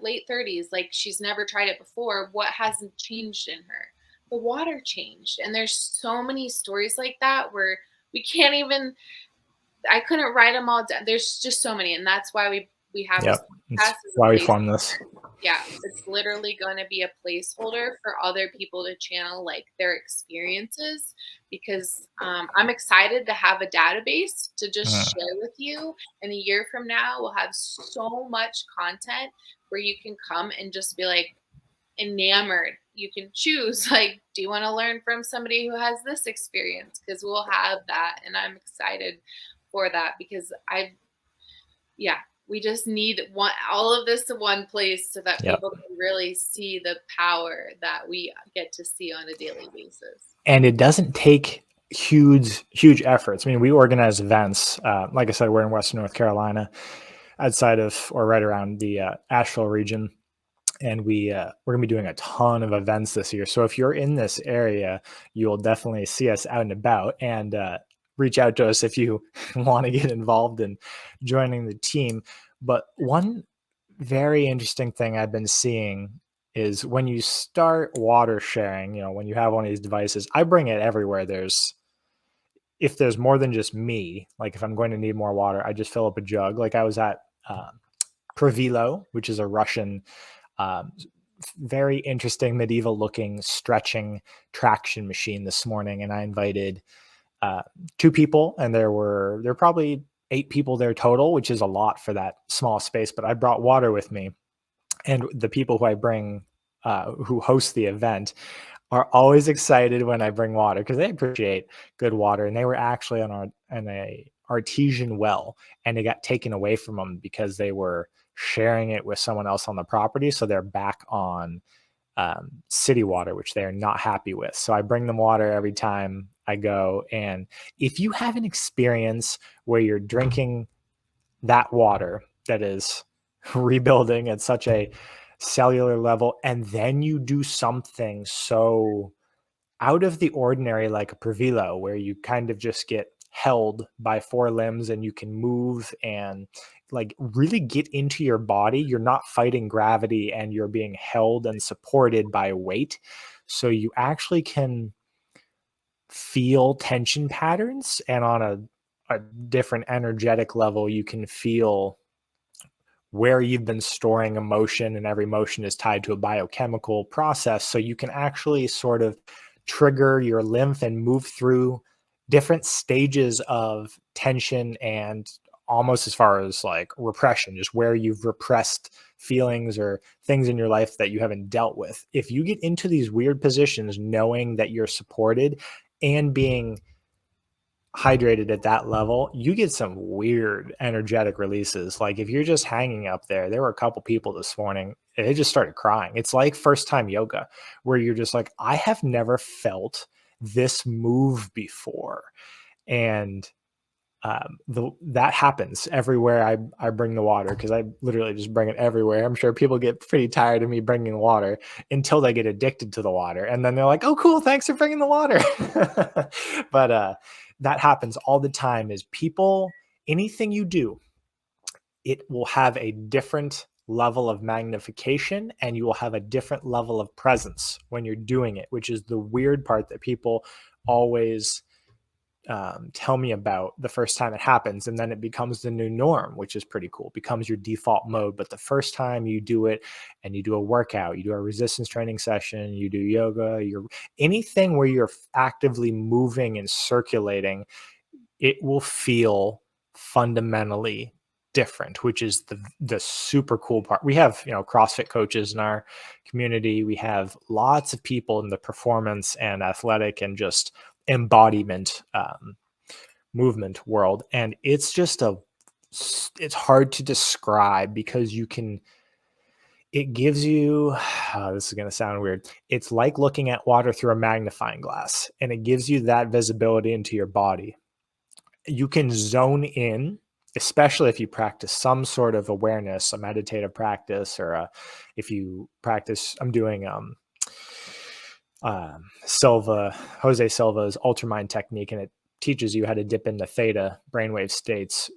late 30s. Like, she's never tried it before. What hasn't changed in her? The water changed. And there's so many stories like that where we can't even, I couldn't write them all down. There's just so many. And that's why we have this podcast. That's why we formed this. Yeah, it's literally going to be a placeholder for other people to channel like their experiences, because I'm excited to have a database to just share with you. And a year from now, we'll have so much content where you can come and just be like enamored. You can choose, like, do you want to learn from somebody who has this experience? Because we'll have that. And I'm excited for that, because we just need all of this in one place so that people can really see the power that we get to see on a daily basis. And it doesn't take huge efforts. I mean, we organize events. Like I said, we're in Western North Carolina, outside of or right around the Asheville region, and we're gonna be doing a ton of events this year. So if you're in this area, you'll definitely see us out and about, and reach out to us if you want to get involved in joining the team. But one very interesting thing I've been seeing is when you start water sharing, when you have one of these devices, I bring it everywhere. If there's more than just me, like if I'm going to need more water, I just fill up a jug. Like I was at Pravilo, which is a Russian, um, very interesting medieval looking stretching traction machine this morning, and I invited uh, two people, and there were probably 8 people there total, which is a lot for that small space. But I brought water with me, and the people who I bring, who host the event, are always excited when I bring water because they appreciate good water. And they were actually on a artesian well, and it got taken away from them because they were sharing it with someone else on the property. So they're back on city water, which they're not happy with. So I bring them water every time I go. And if you have an experience where you're drinking that water that is rebuilding at such a cellular level, and then you do something so out of the ordinary, like a Pravilo, where you kind of just get held by 4 limbs and you can move and like really get into your body. You're not fighting gravity, and you're being held and supported by weight. So you actually can feel tension patterns, and on a different energetic level, you can feel where you've been storing emotion, and every emotion is tied to a biochemical process. So you can actually sort of trigger your lymph and move through different stages of tension, and almost as far as like repression, just where you've repressed feelings or things in your life that you haven't dealt with. If you get into these weird positions, knowing that you're supported and being hydrated at that level, you get some weird energetic releases. Like if you're just hanging up there were a couple people this morning, they just started crying. It's like first time yoga, where you're just like, I have never felt this move before. And that happens everywhere I bring the water, because I literally just bring it everywhere. I'm sure people get pretty tired of me bringing water until they get addicted to the water, and then they're like, oh cool, thanks for bringing the water. But that happens all the time. Is people, anything you do, it will have a different level of magnification, and you will have a different level of presence when you're doing it, which is the weird part that people always tell me about the first time it happens. And then it becomes the new norm, which is pretty cool. It becomes your default mode. But the first time you do it, and you do a workout, you do a resistance training session, you do yoga, you're anything where you're actively moving and circulating, it will feel fundamentally different, which is the super cool part. We have, CrossFit coaches in our community. We have lots of people in the performance and athletic and just embodiment movement world, and it's it's hard to describe, because it gives you this is going to sound weird. It's like looking at water through a magnifying glass, and it gives you that visibility into your body. You can zone in, especially if you practice some sort of awareness, a meditative practice, or if you practice. I'm doing Jose Silva's Ultramind technique, and it teaches you how to dip into theta brainwave states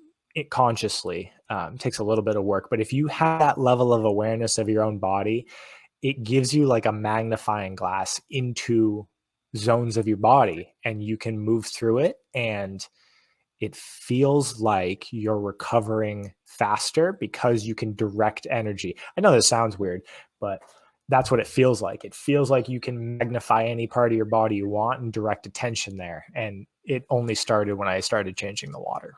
consciously. Takes a little bit of work, but if you have that level of awareness of your own body, it gives you like a magnifying glass into zones of your body, and you can move through it, and it feels like you're recovering faster because you can direct energy. I know this sounds weird, but that's what it feels like. It feels like you can magnify any part of your body you want and direct attention there. And it only started when I started changing the water.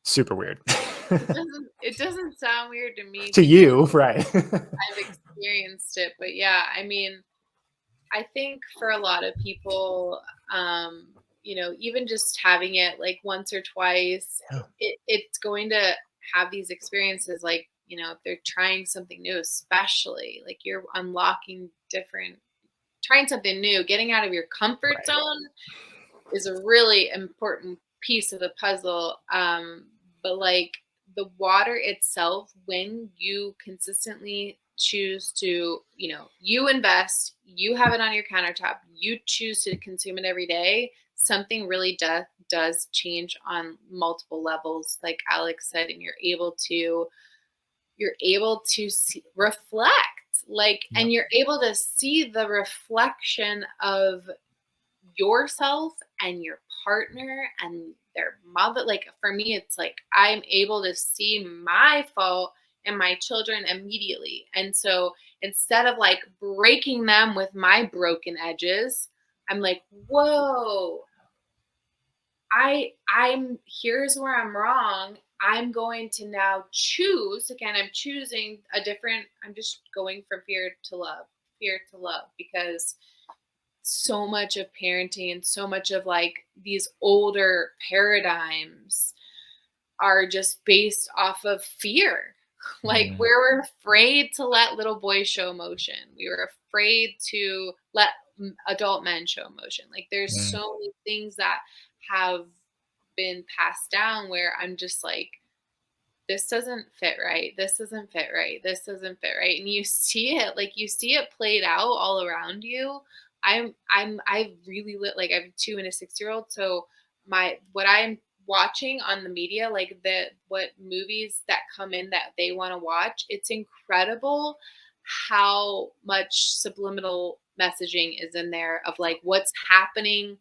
Super weird. It doesn't sound weird to me To because you, right? I've experienced it. But yeah, I mean, I think for a lot of people, even just having it like once or twice, Yeah. it's going to have these experiences. Like, if they're trying something new, especially like you're unlocking trying something new, getting out of your comfort Right. zone. is a really important piece of the puzzle. But like the water itself, when you consistently choose to, you invest, you have it on your countertop, you choose to consume it every day, something really does change on multiple levels, like Alex said, and you're able to reflect, like, Yeah. and you're able to see the reflection of yourself and your partner and their mother. Like for me, it's like I'm able to see my fault and my children immediately. And so instead of like breaking them with my broken edges, I'm like, whoa, I'm here's where I'm wrong. I'm going to now choose again. I'm choosing a different, I'm just going from fear to love, because so much of parenting and so much of like these older paradigms are just based off of fear. Like Mm, we're afraid to let little boys show emotion. We were afraid to let adult men show emotion. Like there's mm, so many things that have been passed down where I'm just like, this doesn't fit right. This doesn't fit right. This doesn't fit right. And you see it, like you see it played out all around you. I really like I have a 2 and a 6-year old. So what I'm watching on the media, like what movies that come in that they want to watch, it's incredible how much subliminal messaging is in there of like what's happening,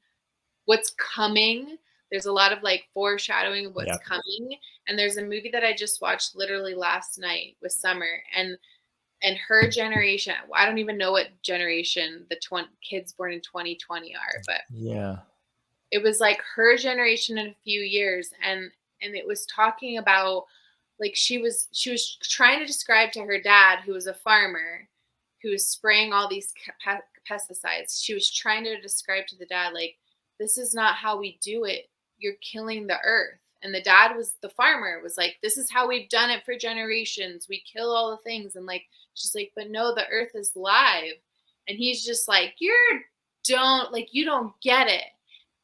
what's coming. There's a lot of like foreshadowing of what's yeah. coming. And there's a movie that I just watched literally last night with Summer, and her generation. I don't even know what generation the kids born in 2020 are, but Yeah. it was like her generation in a few years, and it was talking about like she was trying to describe to her dad, who was a farmer, who was spraying all these pesticides. She was trying to describe to the dad, like, this is not how we do it. You're killing the earth. And the dad, was the farmer, was like, this is how we've done it for generations. We kill all the things. And like, she's like, but no, the earth is live. And he's just like, you don't get it.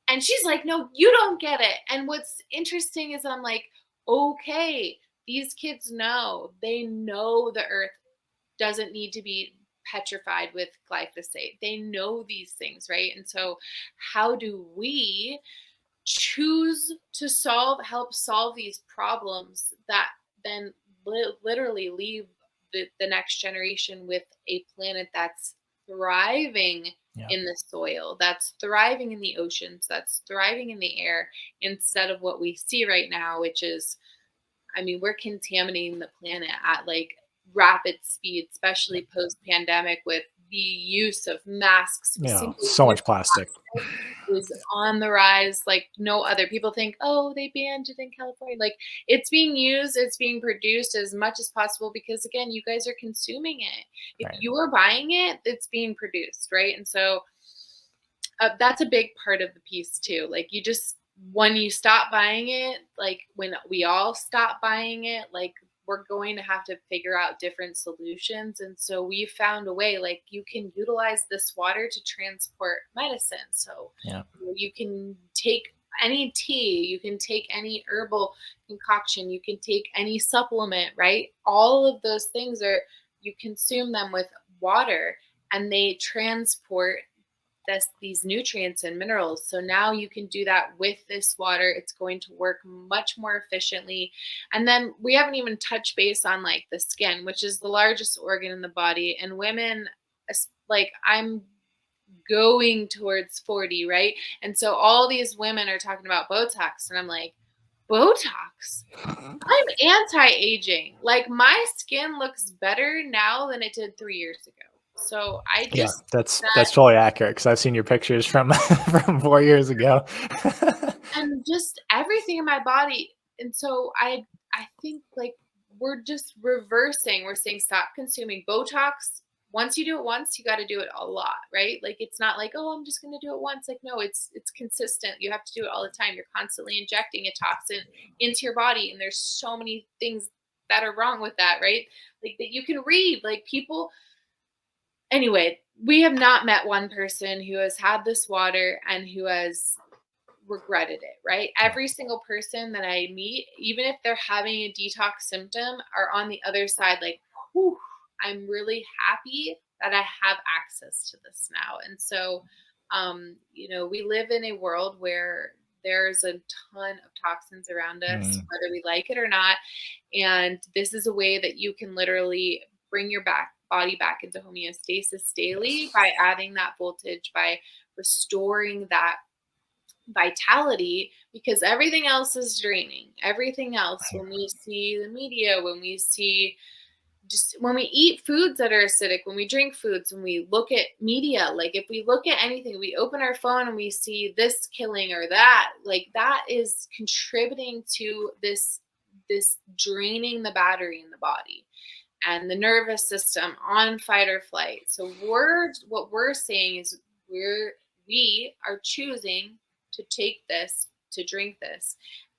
And she's like, no, you don't get it. And what's interesting is I'm like, okay, these kids know, they know the earth doesn't need to be petrified with glyphosate. They know these things, right? And so, how do we choose to help solve these problems that then literally leave the next generation with a planet that's thriving Yeah. in the soil, that's thriving in the oceans, that's thriving in the air, instead of what we see right now, which is, I mean, we're contaminating the planet at like rapid speed, Yeah. especially post pandemic, with the use of masks, Yeah. single So use much plastic. plastic is on the rise like no other. People think, oh, they banned it in California. Like it's being used, it's being produced as much as possible, because again, you guys are consuming it. If Right. you are buying it, it's being produced, right? And so that's a big part of the piece too. Like you just, when you stop buying it, like when we all stop buying it, like we're going to have to figure out different solutions. And so we found a way, like you can utilize this water to transport medicine. So Yeah. you can take any tea, you can take any herbal concoction, you can take any supplement, right? All of those things are, you consume them with water, and they transport these nutrients and minerals. So now you can do that with this water. It's going to work much more efficiently. And then we haven't even touched base on like the skin, which is the largest organ in the body. And women, like I'm going towards 40, right? And so all these women are talking about Botox, and I'm like, Botox? I'm anti-aging. Like my skin looks better now than it did 3 years ago. So I Yeah, just, that's totally accurate because I've seen your pictures from from 4 years ago. and just everything in my body. And so I think like we're just reversing. We're saying stop consuming Botox. Once you do it once, you got to do it a lot, right? Like it's not like, oh, I'm just going to do it once. Like no, it's consistent. You have to do it all the time. You're constantly injecting a toxin into your body, and there's so many things that are wrong with that, right? Like that you can read, like people. Anyway, we have not met one person who has had this water and who has regretted it, right? Yeah. Every single person that I meet, even if they're having a detox symptom, are on the other side like, whew, I'm really happy that I have access to this now. And so, we live in a world where there's a ton of toxins around us, Mm, whether we like it or not. And this is a way that you can literally bring your body back into homeostasis daily yes. by adding that voltage, by restoring that vitality, because everything else is draining. Everything else, when we see the media, when we see, just when we eat foods that are acidic, when we drink foods, when we look at media, like if we look at anything, we open our phone and we see this killing or that, like that is contributing to this draining the battery in the body and the nervous system on fight or flight. So what we're saying is we are choosing to take this, to drink this,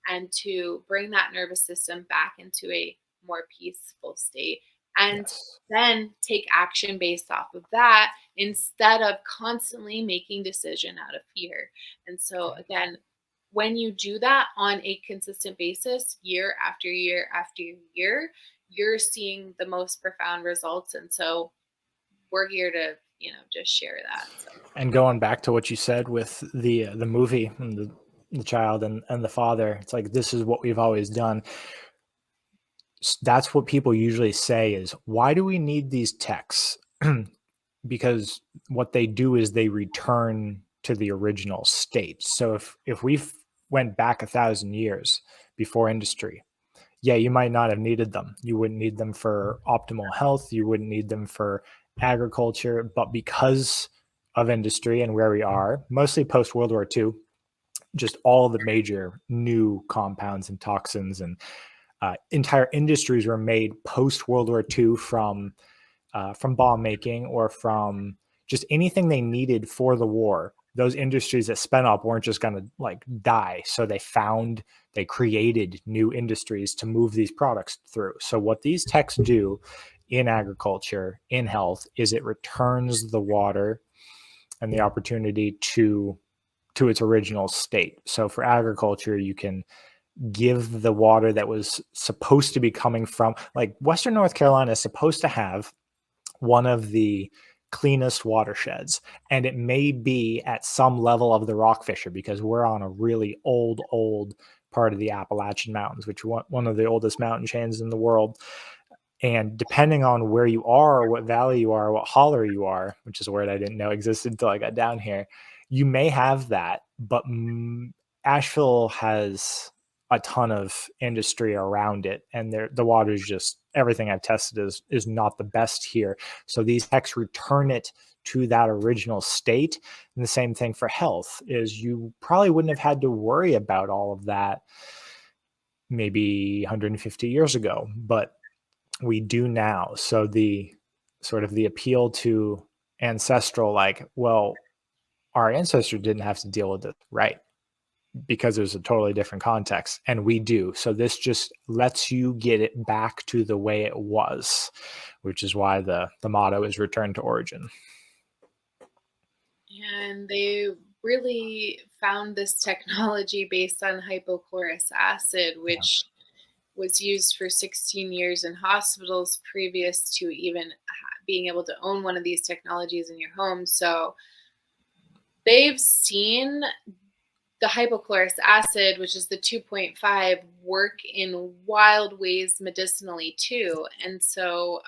and to bring that nervous system back into a more peaceful state, and Yes. then take action based off of that instead of constantly making decision out of fear. And so again, when you do that on a consistent basis, year after year after year, you're seeing the most profound results. And so we're here to, just share that. So And going back to what you said with the movie and the child and the father, it's like this is what we've always done. That's what people usually say is, why do we need these texts? Because what they do is they return to the original state. So if we went back 1,000 years before industry, yeah, you might not have needed them. You wouldn't need them for optimal health. You wouldn't need them for agriculture. But because of industry and where we are, mostly post World War II, just all the major new compounds and toxins and entire industries were made post World War II from bomb making or from just anything they needed for the war. Those industries that spun up weren't just going to like die. So they created new industries to move these products through. So what these techs do in agriculture, in health, is it returns the water and the opportunity to its original state. So for agriculture, you can give the water that was supposed to be coming from, like, Western North Carolina is supposed to have one of the cleanest watersheds. And it may be at some level of the rock fissure because we're on a really old part of the Appalachian Mountains, which are one of the oldest mountain chains in the world. And depending on where you are, what valley you are, what holler you are, which is a word I didn't know existed until I got down here, you may have that. But Asheville has a ton of industry around it, and the water is just, everything I've tested is not the best here. So these techs return it to that original state. And the same thing for health is you probably wouldn't have had to worry about all of that maybe 150 years ago, but we do now. So the sort of the appeal to ancestral, like, well, our ancestors didn't have to deal with it, right? Because it was a totally different context, and we do. So this just lets you get it back to the way it was, which is why the motto is return to origin. and they really found this technology based on hypochlorous acid, Yeah. which was used for 16 years in hospitals previous to even being able to own one of these technologies in your home. So they've seen the hypochlorous acid, which is the 2.5, work in wild ways medicinally too. And so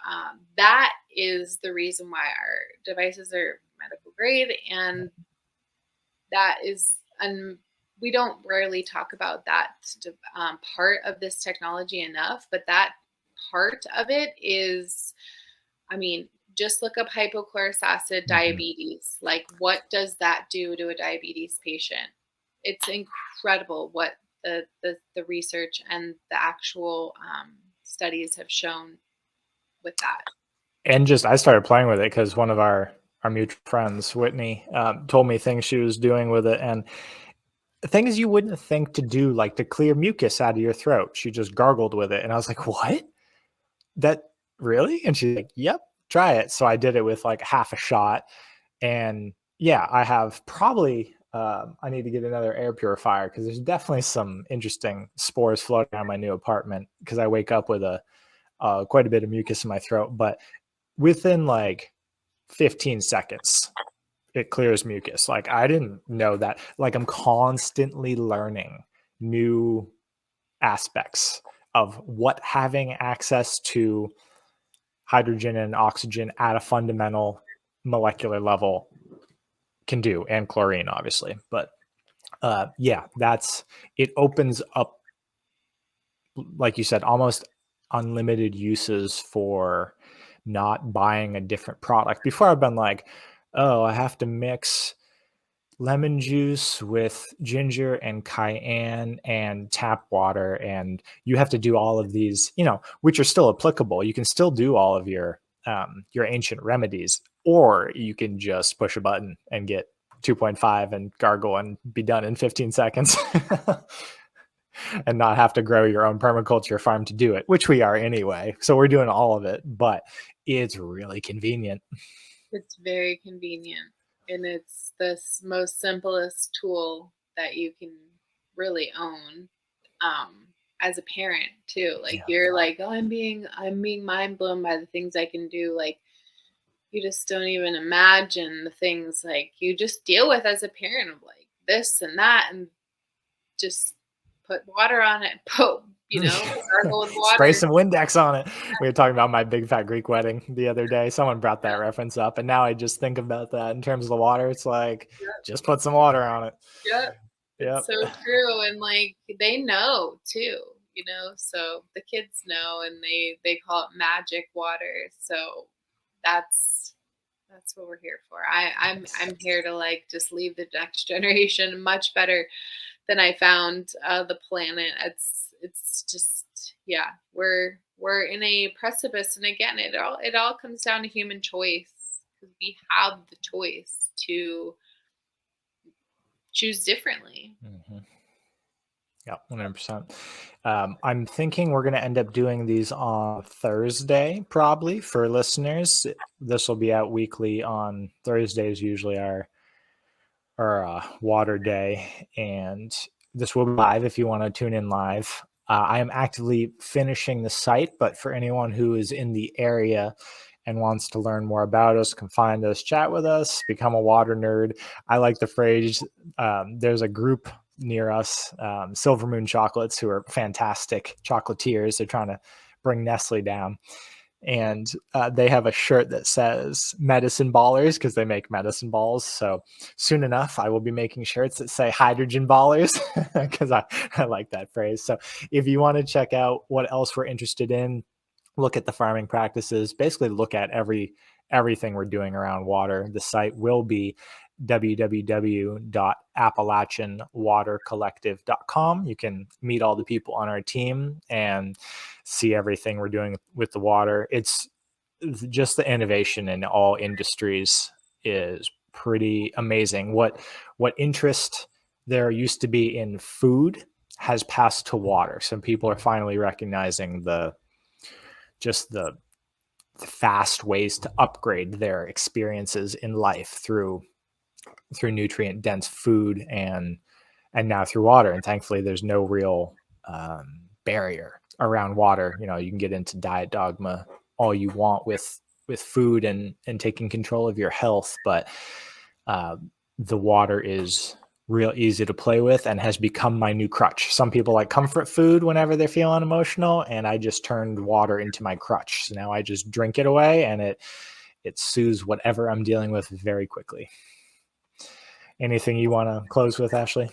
that is the reason why our devices are medical grade. And that is, and we don't rarely talk about that part of this technology enough, but that part of it is, I mean, just look up hypochlorous acid Mhm. diabetes. Like, what does that do to a diabetes patient? It's incredible what the research and the actual studies have shown with that. And just I started playing with it because one of our mutual friends, Whitney, told me things she was doing with it, and things you wouldn't think to do, like to clear mucus out of your throat. She just gargled with it, and I was like, "What? That really?" And she's like, "Yep, try it." So I did it with like half a shot, and yeah, I have probably I need to get another air purifier because there's definitely some interesting spores floating around my new apartment because I wake up with a quite a bit of mucus in my throat. But within like 15 seconds, it clears mucus. Like I didn't know that. Like I'm constantly learning new aspects of what having access to hydrogen and oxygen at a fundamental molecular level can do, and chlorine, obviously. But yeah, that's it opens up, like you said, almost unlimited uses for not buying a different product. Before I've been like, oh, I have to mix lemon juice with ginger and cayenne and tap water, and you have to do all of these, which are still applicable. You can still do all of your ancient remedies, or you can just push a button and get 2.5 and gargle and be done in 15 seconds. And not have to grow your own permaculture farm to do it, which we are anyway. So we're doing all of it, but it's really convenient. It's very convenient, and it's this most simplest tool that you can really own, as a parent too. Like Yeah. you're like, oh, I'm being mind blown by the things I can do. Like you just don't even imagine the things like you just deal with as a parent of like this and that, and just put water on it, gargle with Spray water. some Windex on it. We were talking about my big fat Greek wedding the other day. Someone brought that reference up, and now I just think about that in terms of the water. It's like, just put some water on it. Yep. It's Yep. so true, and, like, they know too, so the kids know, and they call it magic water, so that's that's what we're here for. I'm here to, like, just leave the next generation much better than I found, the planet. It's just yeah, we're in a precipice, and again, it all comes down to human choice because we have the choice to choose differently. Mm-hmm. Yeah, 100%. I'm thinking we're going to end up doing these on Thursday, probably for listeners. This will be out weekly on Thursdays, usually our water day. And this will be live if you want to tune in live. I am actively finishing the site, but for anyone who is in the area and wants to learn more about us, can find us, chat with us, become a water nerd. I like the phrase. There's a group near us, Silver Moon Chocolates, who are fantastic chocolatiers. They're trying to bring Nestle down. And they have a shirt that says medicine ballers because they make medicine balls. So soon enough, I will be making shirts that say hydrogen ballers because I like that phrase. So if you want to check out what else we're interested in, look at the farming practices, basically look at everything we're doing around water. The site will be www.appalachianwatercollective.com. You can meet all the people on our team and see everything we're doing with the water. It's just the innovation in all industries is pretty amazing. What interest there used to be in food has passed to water. Some people are finally recognizing the fast ways to upgrade their experiences in life through nutrient dense food and now through water. And thankfully there's no real barrier around water. You can get into diet dogma all you want with food and taking control of your health, but the water is real easy to play with and has become my new crutch. Some people like comfort food whenever they're feeling emotional, and I just turned water into my crutch. So now I just drink it away, and it soothes whatever I'm dealing with very quickly. Anything you want to close with, Ashley?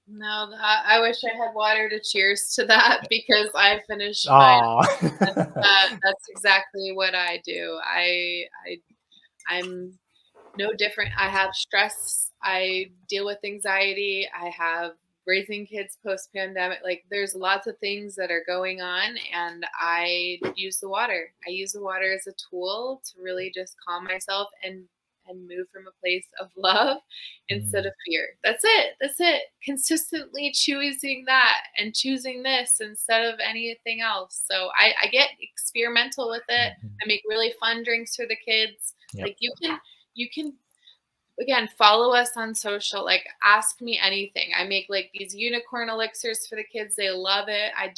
No, I wish I had water to cheers to that because I finished mine. Oh, That's exactly what I do. I'm no different. I have stress. I deal with anxiety. I have raising kids post pandemic. Like there's lots of things that are going on, and I use the water. I use the water as a tool to really just calm myself and move from a place of love instead of fear. That's it. That's it. Consistently choosing that and choosing this instead of anything else. So I get experimental with it. I make really fun drinks for the kids. yep. Like you can again, follow us on social, like ask me anything. I make like these unicorn elixirs for the kids. They love it. I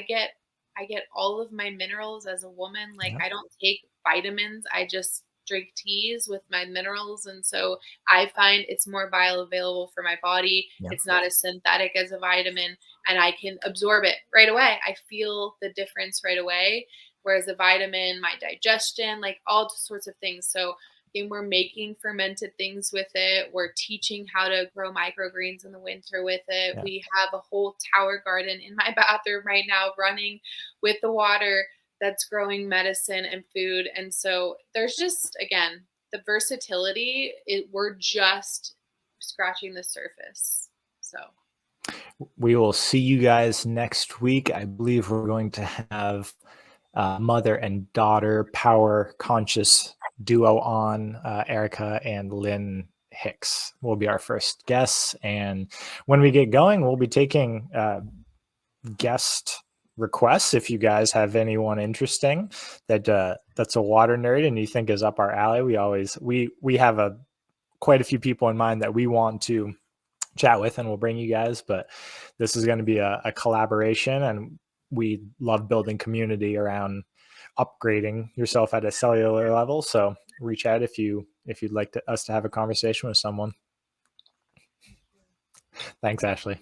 get all of my minerals as a woman. Like Yeah. I don't take vitamins. I just drink teas with my minerals, and so I find it's more bioavailable for my body. Yeah. It's not as synthetic as a vitamin, and I can absorb it right away. I feel the difference right away. Whereas a vitamin, my digestion, like all sorts of things. So and we're making fermented things with it. We're teaching how to grow microgreens in the winter with it. Yeah. We have a whole tower garden in my bathroom right now running with the water that's growing medicine and food. And so there's just, again, the versatility, we're just scratching the surface. So We will see you guys next week. I believe we're going to have mother and daughter power conscious duo on. Erica and Lynn Hicks will be our first guests. And when we get going, we'll be taking guest requests. If you guys have anyone interesting that's a water nerd and you think is up our alley, we have quite a few people in mind that we want to chat with, and we'll bring you guys. But this is going to be a collaboration, and we love building community around upgrading yourself at a cellular level. So reach out if you'd like us to have a conversation with someone. Thanks, Ashley.